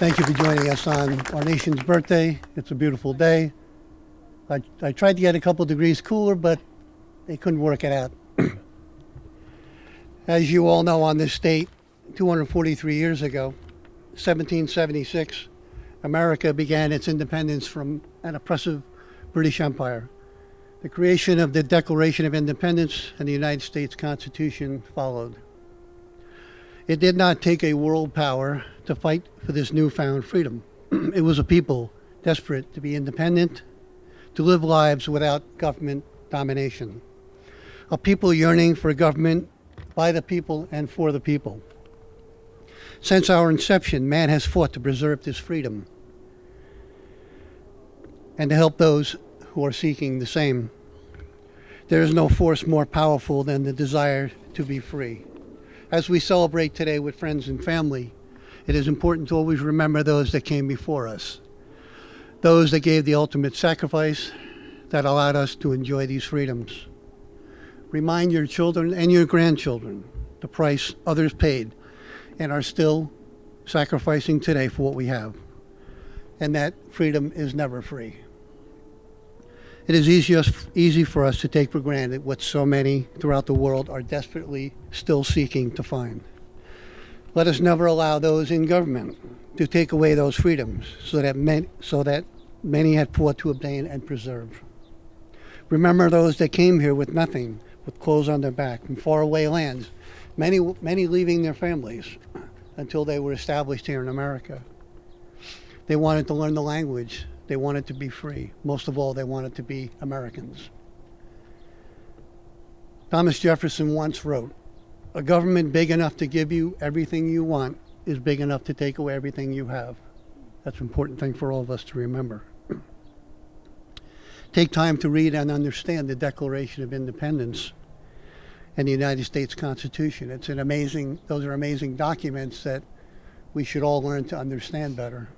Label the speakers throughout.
Speaker 1: Thank you for joining us on our nation's birthday. It's a beautiful day. I tried to get a couple degrees cooler, but they couldn't work it out. As you all know, on this date, 243 years ago, 1776, America began its independence from an oppressive British Empire. The creation of the Declaration of Independence and the United States Constitution followed. It did not take a world power to fight for this newfound freedom. It was a people desperate to be independent, to live lives without government domination. A people yearning for a government by the people and for the people. Since our inception, man has fought to preserve this freedom and to help those who are seeking the same. There is no force more powerful than the desire to be free. As we celebrate today with friends and family, it is important to always remember those that came before us, those that gave the ultimate sacrifice that allowed us to enjoy these freedoms. Remind your children and your grandchildren the price others paid and are still sacrificing today for what we have, and that freedom is never free. It is easy for us to take for granted what so many throughout the world are desperately still seeking to find. Let us never allow those in government to take away those freedoms so that many had fought to obtain and preserve. Remember those that came here with nothing, with clothes on their back, from faraway lands, many leaving their families until they were established here in America. They wanted to learn the language. They wanted to be free. Most of all, they wanted to be Americans. Thomas Jefferson once wrote, "A government big enough to give you everything you want is big enough to take away everything you have." That's an important thing for all of us to remember. Take time to read and understand the Declaration of Independence and the United States Constitution. Those are amazing documents that we should all learn to understand better.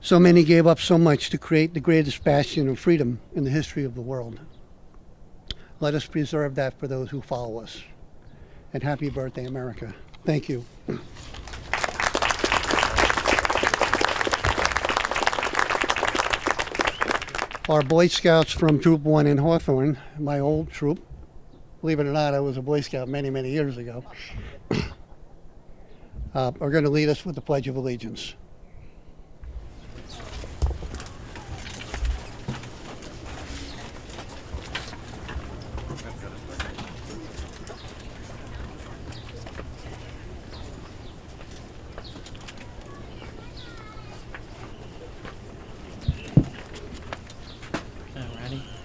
Speaker 1: So many gave up so much to create the greatest bastion of freedom in the history of the world. Let us preserve that for those who follow us. And happy birthday, America. Thank you. Our Boy Scouts from Troop 1 in Hawthorne, my old troop, believe it or not, I was a Boy Scout many, many years ago, are going to lead us with the Pledge of Allegiance.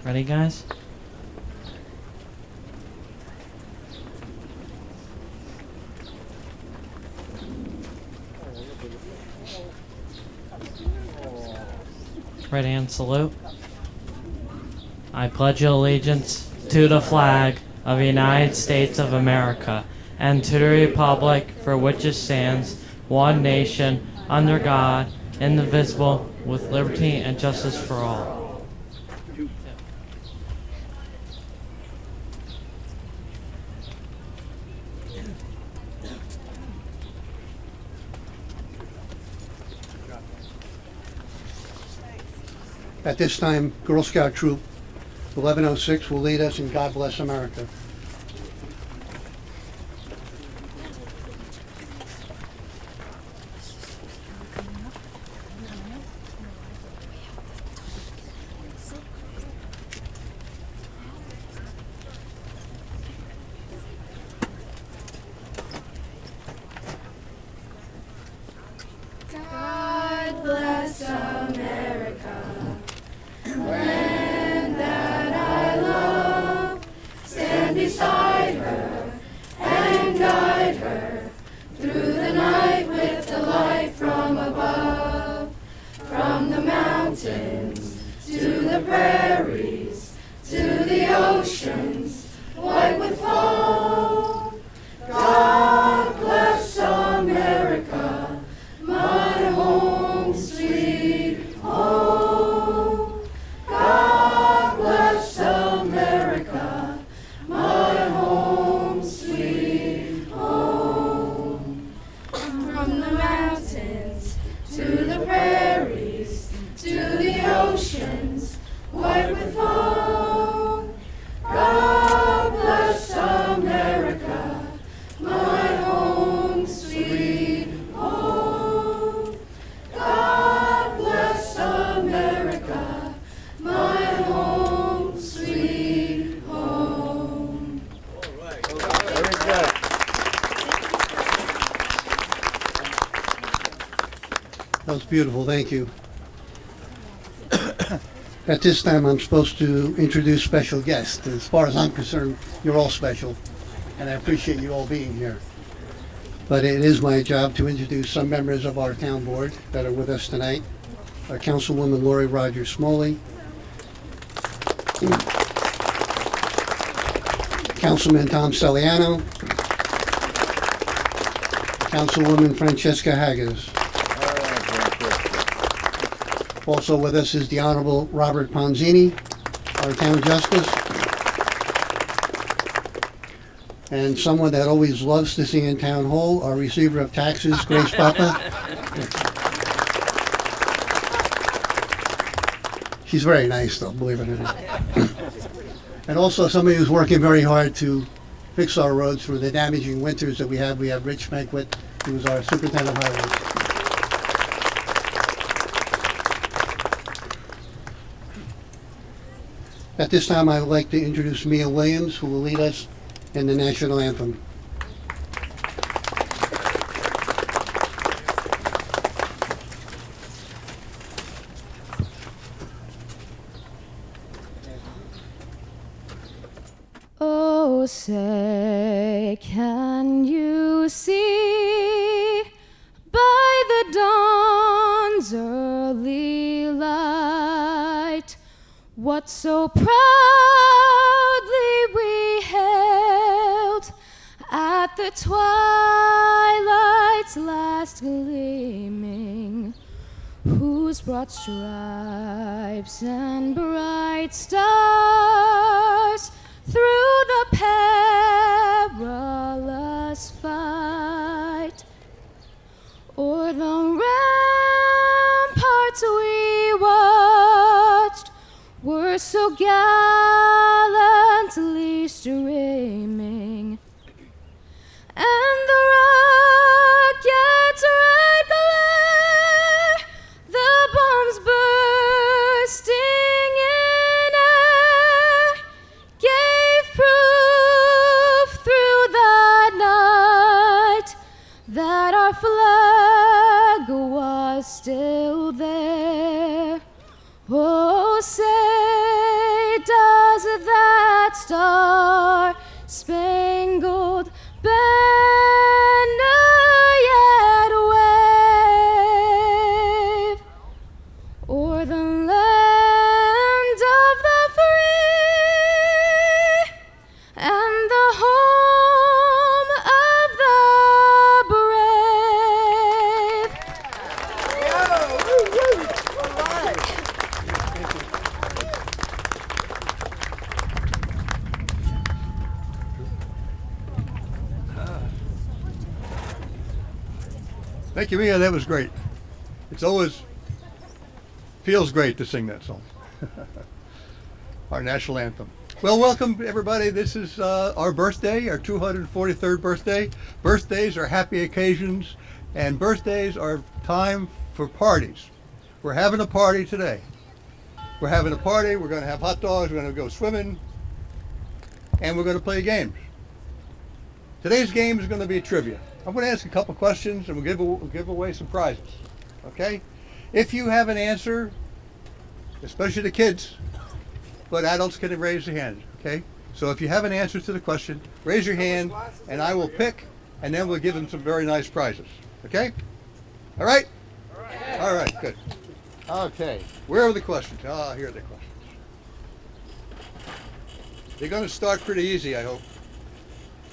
Speaker 2: Ready, guys? Right hand salute. I pledge allegiance to the flag of the United States of America and to the republic for which it stands, one nation, under God, indivisible, with liberty and justice for all.
Speaker 1: At this time, Girl Scout Troop 1106 will lead us in God Bless America.
Speaker 3: God bless America, land that I love. Stand beside her and guide her through the night with the light from above. From the mountains to the prairies to the oceans white with foam. God bless America, my home, sweet home. God bless America, my home, sweet home. From the mountains to the prairies to the oceans white with foam. God bless America, my home, sweet home. God bless America, my home, sweet home.
Speaker 4: Very good.
Speaker 1: That was beautiful, thank you. At this time, I'm supposed to introduce special guests. As far as I'm concerned, you're all special. and I appreciate you all being here. But it is my job to introduce some members of our town board that are with us tonight. Councilwoman Lori Rogers Smalley, Councilman Tom Celiano, Councilwoman Francesca Haggis. Also with us is the Honorable Robert Ponzini, our town justice, and someone that always loves to sing in town hall, our receiver of taxes, Grace Papa. She's very nice, though, believe it or not. And also somebody who's working very hard to fix our roads for the damaging winters that we have. We have Rich Banquet, who is our superintendent of highways. At this time, I would like to introduce Mia Williams, who will lead us in the national anthem.
Speaker 3: Oh, say, can you see by the dawn's early light what so proudly we hailed at the twilight's last gleaming, whose broad stripes and bright stars through the perilous fight o'er the ramparts we watched were so gallantly streaming, and the rocket's red glare, the bombs bursting in air, gave proof through the night that our flag was still there. Oh, say, does that star-spangled banner yet wave o'er the land of the free and the home of the brave?
Speaker 5: Thank you, Mia. That was great. It's always feels great to sing that song. Our national anthem. Well, welcome everybody. This is our birthday, our 243rd birthday. Birthdays are happy occasions, and birthdays are time for parties. We're having a party today. We're having a party. We're going to have hot dogs. We're going to go swimming, and we're going to play games. Today's game is going to be trivia. I'm going to ask a couple questions, and we'll give away some prizes. Okay? If you have an answer, especially the kids, but adults can raise their hand. Okay? So if you have an answer to the question, raise your hand, and I will pick, and then we'll give them some very nice prizes. Okay? All right? All right. Good. Okay. Where are the questions? Ah, here are the questions. They're going to start pretty easy, I hope.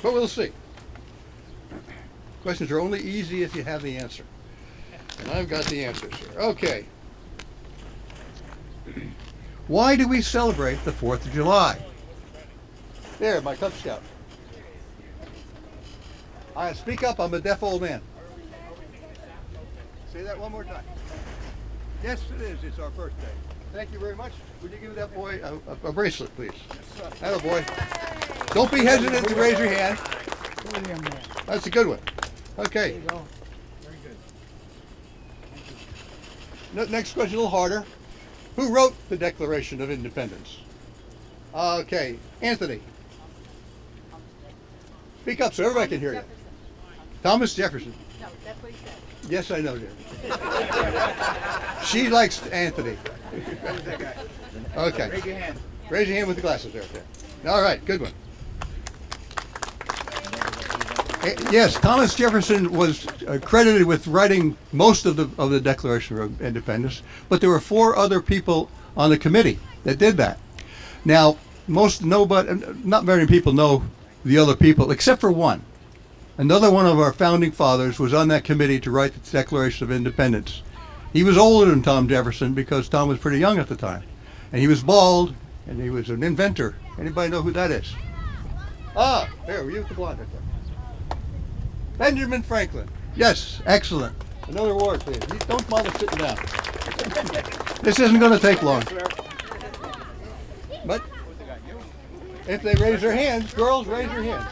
Speaker 5: But we'll see. Questions are only easy if you have the answer. And I've got the answers here. Okay. Why do we celebrate the 4th of July? There, my Cub Scout. Speak up, I'm a deaf old man. Say that one more time. Yes, it is. It's our birthday. Thank you very much. Would you give that boy a bracelet, please? Atta boy. Don't be hesitant to raise your hand. That's a good one. Okay.
Speaker 4: There you go. Very good.
Speaker 5: Next question, a little harder. Who wrote the Declaration of Independence? Okay, Anthony. Speak up so everybody can hear you. Thomas Jefferson.
Speaker 6: No, that's what he said.
Speaker 5: Yes, I know, dear. She likes Anthony.
Speaker 4: Who's that guy?
Speaker 5: Okay.
Speaker 4: Raise your hand.
Speaker 5: Raise your hand with the glasses there. Okay. All right, good one. Yes, Thomas Jefferson was credited with writing most of the Declaration of Independence, but there were four other people on the committee that did that. Now, not very many people know the other people, except for one. Another one of our founding fathers was on that committee to write the Declaration of Independence. He was older than Tom Jefferson because Tom was pretty young at the time, and he was bald, and he was an inventor. Anybody know who that is? Ah, there, you with the blonde right there. Benjamin Franklin. Yes, excellent. Another award, please. You don't bother sitting down. This isn't going to take long. But if they raise their hands, girls, raise your hands.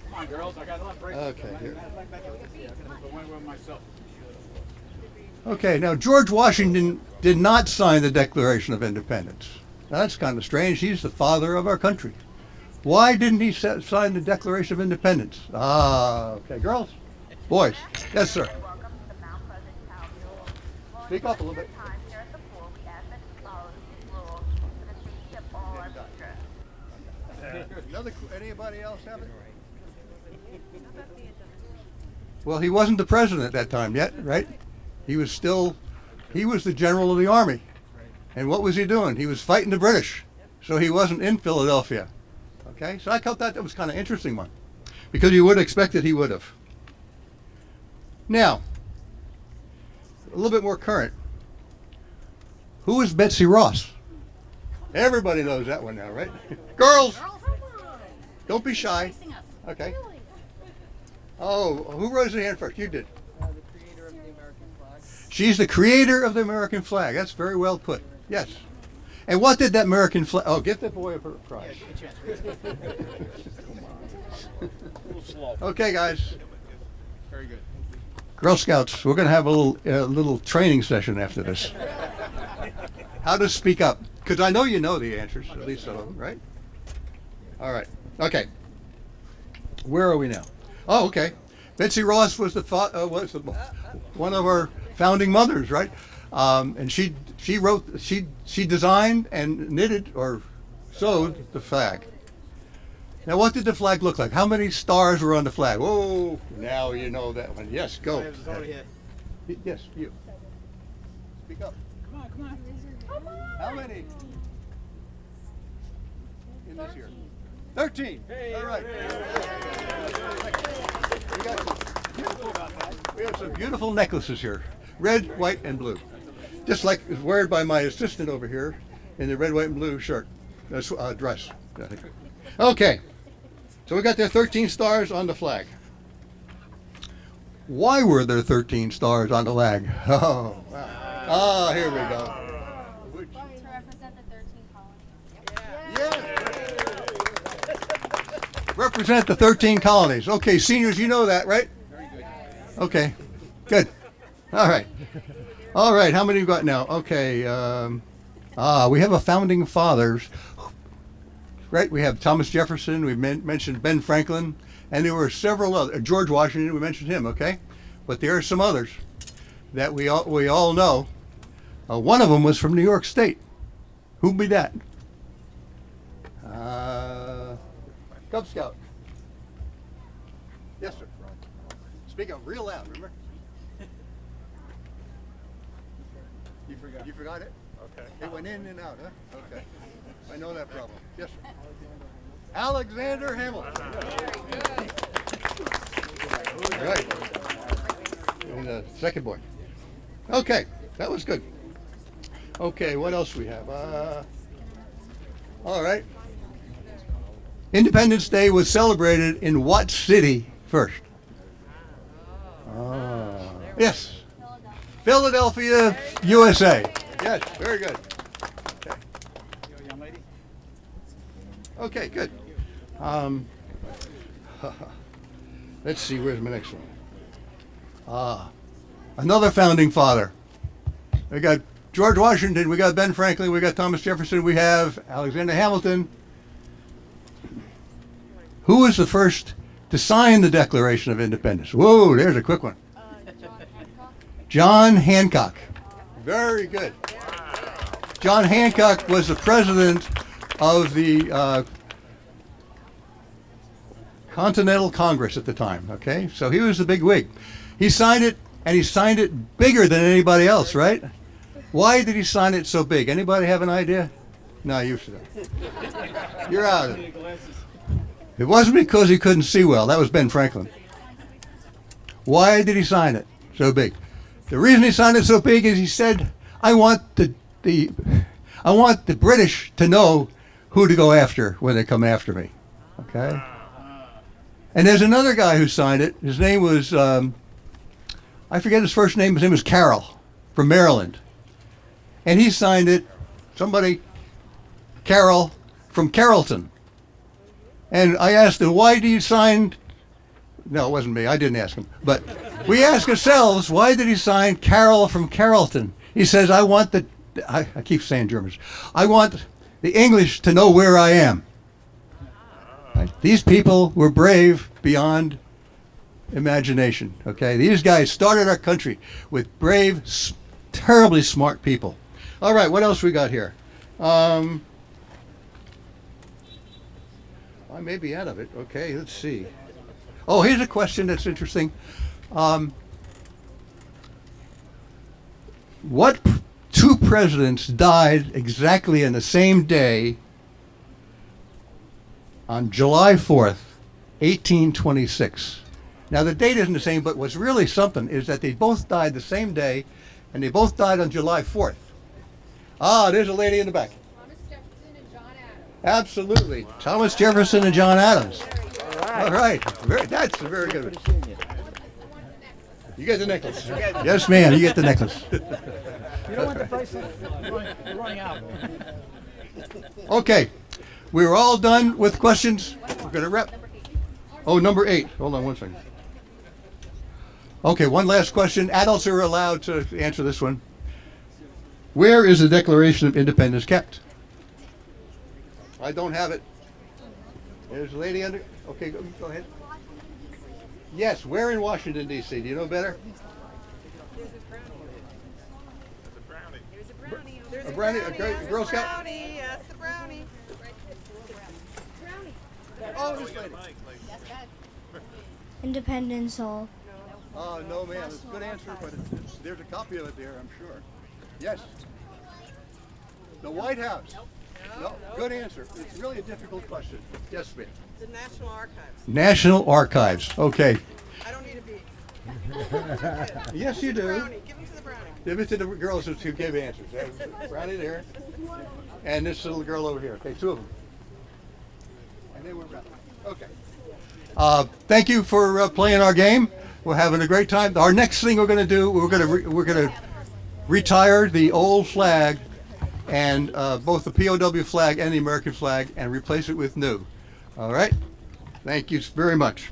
Speaker 4: Come on, girls. I got a lot of breaks.
Speaker 5: Okay, here.
Speaker 4: One with myself.
Speaker 5: Okay, now George Washington did not sign the Declaration of Independence. Now, that's kind of strange. He's the father of our country. Why didn't he sign the Declaration of Independence? Ah, okay. Girls? Boys? Yes, sir. Speak up a little bit. Anybody else have it? Well, he wasn't the president at that time yet, right? He was the general of the army. And what was he doing? He was fighting the British. So he wasn't in Philadelphia. Okay, so I thought that was kind of interesting one, because you would expect that he would have. Now, a little bit more current. Who is Betsy Ross? Everybody knows that one now, right? Girls, don't be shy. Okay. Oh, who raised their hand first? You did.
Speaker 6: The creator of the American flag.
Speaker 5: She's the creator of the American flag. That's very well put. Yes. And what did that American flag? Oh, give that boy a prize. Okay, guys.
Speaker 4: Very good.
Speaker 5: Girl Scouts, we're going to have a little training session after this. How to speak up, because I know you know the answers, at least some of them, right? All right. Okay. Where are we now? Oh, okay. Betsy Ross was one of our founding mothers, right? And she designed and knitted or sewed the flag. Now, what did the flag look like? How many stars were on the flag? Whoa! Now you know that one. Yes, go. Yes, you. Speak up.
Speaker 4: Come on, come on.
Speaker 5: How many? In this year. 13. All right. We have some beautiful necklaces here. Red, white, and blue. Just like is worn by my assistant over here in the red, white, and blue shirt. Dress. Okay. So we got there 13 stars on the flag. Why were there 13 stars on the flag? Oh, wow. Ah, here we go.
Speaker 3: To represent the 13 colonies.
Speaker 5: Represent the 13 colonies. Okay, seniors, you know that, right?
Speaker 4: Very good.
Speaker 5: Okay, good. All right. All right, how many you got now? Okay, we have a founding fathers, right? We have Thomas Jefferson, we mentioned Ben Franklin, and there were several other, George Washington, we mentioned him, okay? But there are some others that we all know. One of them was from New York State. Who'd be that? Cub Scout. Yes, sir. Speak up real loud, remember? You forgot it? Okay. It went in and out, huh? Okay. I know that problem. Yes, sir. Alexander Hamilton. All right. And the second boy. Okay, that was good. Okay, what else we have? All right. Independence Day was celebrated in what city first? Yes. Philadelphia, USA. Yes, very good. Okay,
Speaker 4: Young lady.
Speaker 5: okay, good. Let's see, where's my next one? Another founding father. We got George Washington, we got Ben Franklin, we got Thomas Jefferson, we have Alexander Hamilton. Who was the first to sign the Declaration of Independence? Whoa, there's a quick one. John Hancock. Very good. John Hancock was the president of the Continental Congress at the time. Okay, so he was the big wig. He signed it, and he signed it bigger than anybody else, right? Why did he sign it so big? Anybody have an idea? No, you should. You're out of it. It wasn't because he couldn't see well. That was Ben Franklin. Why did he sign it so big? The reason he signed it so big is he said, I want the British to know who to go after when they come after me. Okay? And there's another guy who signed it. His name was, I forget his first name. His name was Carroll from Maryland. And he signed it, Carroll from Carrollton. And I asked him, why do you sign? No, it wasn't me. I didn't ask him. But we ask ourselves, why did he sign Carroll from Carrollton? He says, I keep saying Germans. I want the English to know where I am. Right? These people were brave beyond imagination. Okay, these guys started our country with brave, terribly smart people. All right, what else we got here? I may be out of it. Okay, let's see. Oh, here's a question that's interesting. What two presidents died exactly in the same day on July 4th, 1826? Now, the date isn't the same, but what's really something is that they both died the same day, and they both died on July 4th. Ah, there's a lady in the back.
Speaker 3: Thomas Jefferson and John Adams.
Speaker 5: Absolutely. Thomas Jefferson and John Adams. All right. That's a very good one. You get the necklace. Yes, ma'am. You get the necklace.
Speaker 4: You don't want the bracelet? We're running out.
Speaker 5: Okay. We're all done with questions. We're going to wrap. Oh, number 8. Hold on one second. Okay, one last question. Adults are allowed to answer this one. Where is the Declaration of Independence kept? I don't have it. There's a lady under. Okay, go ahead. Yes, where in Washington, D.C.? Do you know better?
Speaker 7: There's
Speaker 5: A brownie, a Girl Scout?
Speaker 7: brownie, yes, the brownie.
Speaker 5: Oh, this lady.
Speaker 8: Independence Hall.
Speaker 5: Oh, no, ma'am. It's a good answer, but there's a copy of it there, I'm sure. Yes. The White House. No, good answer. It's really a difficult question. Yes, ma'am.
Speaker 7: The National Archives.
Speaker 5: National Archives. Okay.
Speaker 7: I don't need a beat.
Speaker 5: Yes, you do.
Speaker 7: Brownie, give them to the brownie.
Speaker 5: Give it to the girls who gave answers. There's Brownie there, and this little girl over here. Okay, 2 of them. And then we're wrapped. Okay. Thank you for playing our game. We're having a great time. Our next thing we're going to do, we're going to retire the old flag, and both the POW flag and the American flag, and replace it with new. All right. Thank you very much.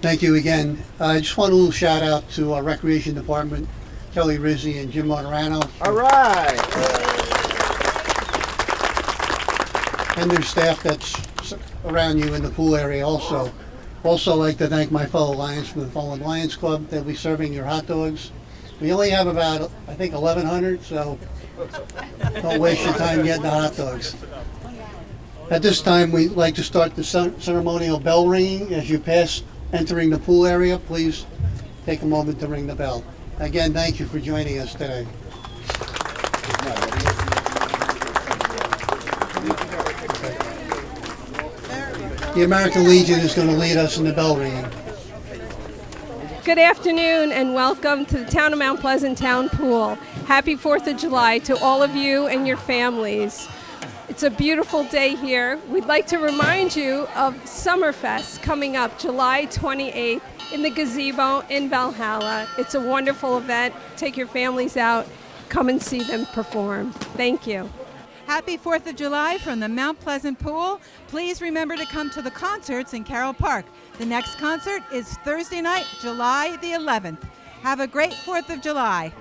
Speaker 1: Thank you again. I just want a little shout out to our Recreation Department, Kelly Rizzi and Jim Monterano,
Speaker 6: All right.
Speaker 1: and their staff that's around you in the pool area also. Also like to thank my fellow Lions from the Fallen Lions Club. They'll be serving your hot dogs. We only have about, I think, 1,100, so don't waste your time getting the hot dogs. At this time, we'd like to start the ceremonial bell ringing. As you pass entering the pool area, please take a moment to ring the bell. Again, thank you for joining us today. The American Legion is going to lead us in the bell ringing.
Speaker 8: Good afternoon and welcome to the Town of Mount Pleasant Town Pool. Happy 4th of July to all of you and your families. It's a beautiful day here. We'd like to remind you of Summerfest coming up July 28th in the gazebo in Valhalla. It's a wonderful event. Take your families out. Come and see them perform. Thank you.
Speaker 9: Happy 4th of July from the Mount Pleasant Pool. Please remember to come to the concerts in Carroll Park. The next concert is Thursday night, July the 11th. Have a great 4th of July.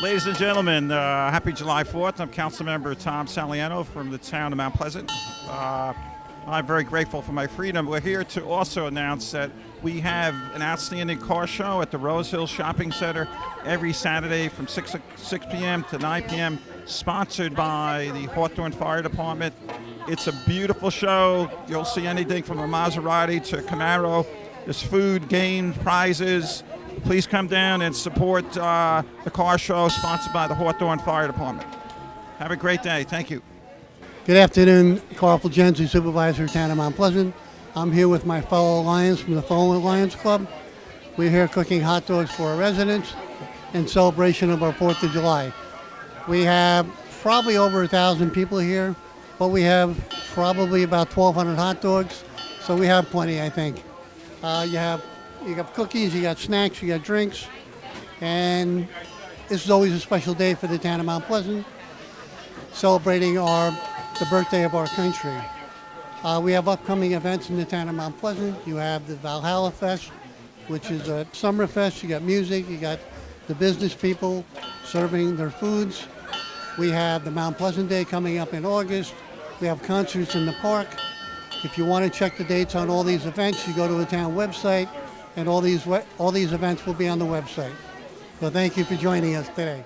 Speaker 10: Ladies and gentlemen, happy July 4th. I'm Councilmember Tom Saliano from the town of Mount Pleasant. I'm very grateful for my freedom. We're here to also announce that we have an outstanding car show at the Rose Hill Shopping Center every Saturday from 6 p.m. to 9 p.m., sponsored by the Hawthorne Fire Department. It's a beautiful show. You'll see anything from a Maserati to a Camaro. There's food, games, prizes. Please come down and support the car show sponsored by the Hawthorne Fire Department. Have a great day. Thank you.
Speaker 1: Good afternoon, Carl Fulgenzi, Supervisor, Town of Mount Pleasant. I'm here with my fellow Lions from the Fallen Lions Club. We're here cooking hot dogs for our residents in celebration of our 4th of July. We have probably over 1,000 people here, but we have probably about 1,200 hot dogs, so we have plenty, I think. You got cookies, you got snacks, you got drinks, and this is always a special day for the town of Mount Pleasant, celebrating the birthday of our country. We have upcoming events in the town of Mount Pleasant. You have the Valhalla Fest, which is a summer fest. You got music, you got the business people serving their foods. We have the Mount Pleasant Day coming up in August. We have concerts in the park. If you want to check the dates on all these events, you go to the town website, and all these events will be on the website. So thank you for joining us today.